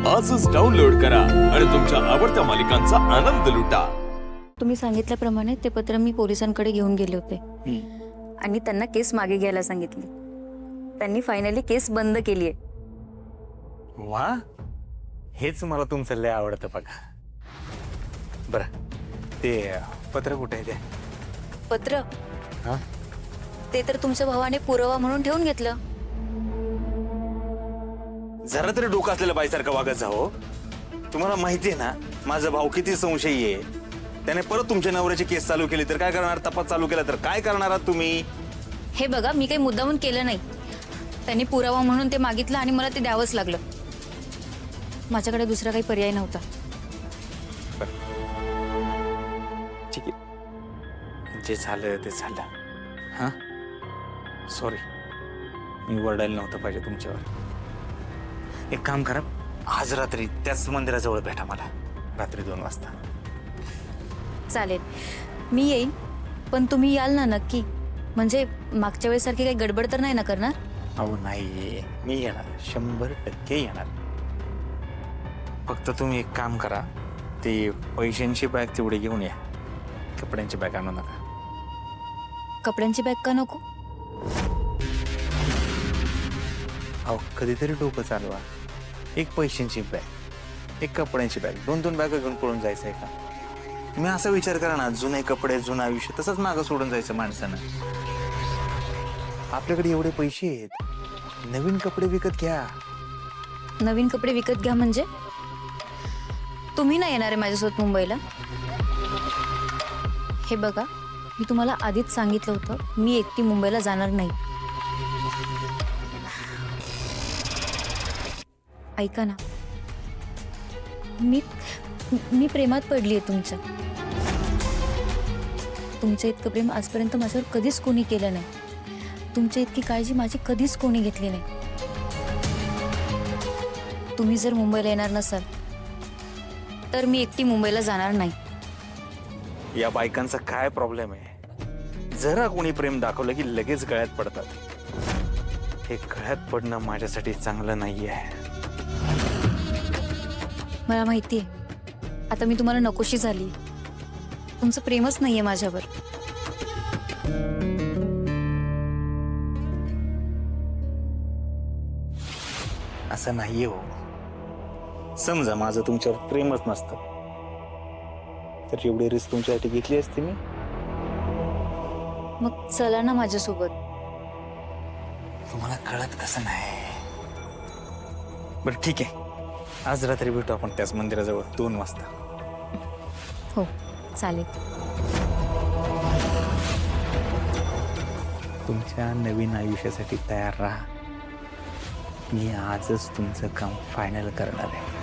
आजच डाउनलोड करा आणि तुमच्या आवडत्या मालिकांचा आनंद लुटा। तुम्ही सांगितल्याप्रमाणे ते पत्र मी पोलिसांकडे घेऊन गेले होते आणि त्यांना केस मागे घ्यायला सांगितली। त्यांनी फायनली केस बंद केली आहे। वा, हेच मला तुमचं लय आवडतं बघा। बरं, ते पत्र कुठे आहे? ते पत्र हा, ते तर तुमच्या भावाने पुरावा म्हणून ठेवून घेतलं। जरा तरी डोकं असलेल्या बाईसारखं वागत जाओ। तुम्हाला माहिती आहे ना माझा भाऊ किती संशयी आहे। त्याने परत तुमच्या नवऱ्याची केस चालू केली तर काय करणार? तपास चालू केला तर काय करणार आहात तुम्ही? हे बघा, मी काही मुद्दामून केलं नाही। त्यांनी पुरावा म्हणून ते मागितलं आणि मला ते द्यावंच लागलं। माझ्याकडे दुसरा काही पर्याय नव्हता। ठीक आहे, जे झालं ते झालं। हा, सॉरी, मी वरडायला नव्हतं पाहिजे तुमच्यावर। एक काम करा, आज रात्री त्याच मंदिराजवळ भेटा मला, रात्री 2 वाजता। चालेल, मी येईन, पण तुम्ही याल ना नक्की? म्हणजे मागच्या वेळेसारखी काही गडबड तर नाही ना करणार? अहो नाही, मी येणार, 100% येणार। फक्त तुम्ही एक काम करा, ते पैशांची बॅग तेवढी घेऊन या, कपड्यांची बॅग आणू नका। कपड्यांची बॅग का नको? अहो कधीतरी डोकं चालवा। एक पैशांची बॅग, एक कपड्यांची बॅग, 2-2 बॅग घेऊन पळून जायचंय का? तुम्ही असा विचार करा ना, जुने कपडे, जुनं आयुष्य तसंच मागं सोडून जायचं माणसानं। आपल्याकडे एवढे पैसे आहेत, नवीन कपडे विकत घ्या। नवीन कपडे विकत घ्या म्हणजे? तुम्ही नाही येणार आहे माझ्यासोबत मुंबईला? हे बघा, मी तुम्हाला आधीच सांगितलं होतं, मी एकटी मुंबईला जाणार नाही। ऐका ना, मी प्रेमात पडली आहे तुमच्या। तुमचं इतकं प्रेम आजपर्यंत माझ्यावर कधीच कोणी केलं नाही। तुमच्या इतकी काळजी माझी कधीच कोणी घेतली नाही। तुम्ही जर मुंबईला येणार नसाल तर मी एकटी मुंबईला जाणार नाही। या बायकांचा काय प्रॉब्लेम आहे? जरा कोणी प्रेम दाखवलं की लगेच गळ्यात पडतात। हे गळ्यात पडणं माझ्यासाठी चांगलं नाहीये। मला माहिती आहे, आता मी तुम्हाला नकोशी झाली। तुमचं प्रेमच नाहीये माझ्यावर। असं नाहीये हो। समजा माझं तुमच्यावर प्रेमच नसतं तर एवढी रिस्क तुमच्यासाठी घेतली असती मी? मग चला ना माझ्यासोबत। तुम्हाला कळत कसं नाही? बरं ठीक आहे, आज रात्री भेटू आपण त्याच मंदिराजवळ 2 वाजता। हो चालेल। तुमच्या नवीन आयुष्यासाठी तयार राहा। मी आजच तुमचं काम फायनल करणार आहे।